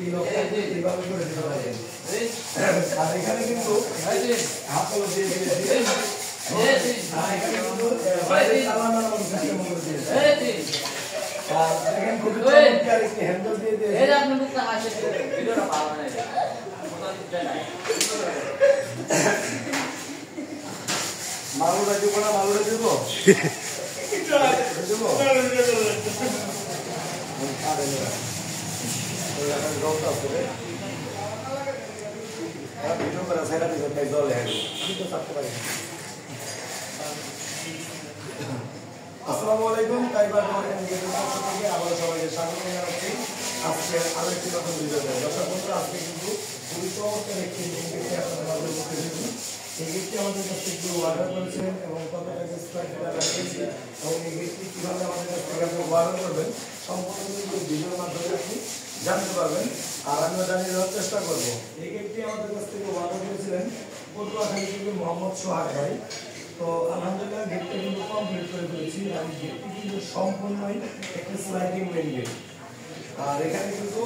এই লকটা এইভাবে করে দিতে পারবেন। আর এখানে কিন্তু হাতল দিয়ে দিয়েছি। আর এখানে কিন্তু বাইরে তালা মারানোর সিস্টেম করে দিয়েছি। আর দেখেন খুব চমৎকার একটি হ্যান্ডেল দিয়ে দিয়েছি। এই আপনি মুখটা হাসি ভিডিওটা ভালো না এটা কথা দিতে নাই মালুটা দিব না, মালুটা দিব আসসালামু আলাইকুম। কাইবার পক্ষ থেকে আবার সবাইকে স্বাগত জানাচ্ছি আজকে আরো একটি নতুন ভিডিওতে। দর্শক বন্ধুরা, আজকে কিন্তু খুবই চমৎকার একটি গেটটি আপনাদের মাঝে উপস্থিত হয়েছি। এই গেটটি আমাদের কাছ থেকে অর্ডার করেছিলেন এবং কত টাকা স্কোয়ার ফিট লাগিয়েছি এবং এই গেটটি কীভাবে আমাদের কাছ থেকে আপনি অর্ডার করবেন সম্পূর্ণ কিন্তু ভিডিওর মাধ্যমে আপনি জানতে পারবেন। আর আমিও জানিয়ে দেওয়ার চেষ্টা করবো। এই গেটটি আমাদের কাছ থেকে অর্ডার করেছিলেন পটুয়াখালী থেকে মোহাম্মদ সোহাগ ভাই। তো আলহামদুলিল্লাহ গেটটা কিন্তু কমপ্লিট করে ফেলেছি। আর গেটটি কিন্তু সম্পূর্ণই একটি স্লাইডিং মেইন গেট। আর এখানে কিন্তু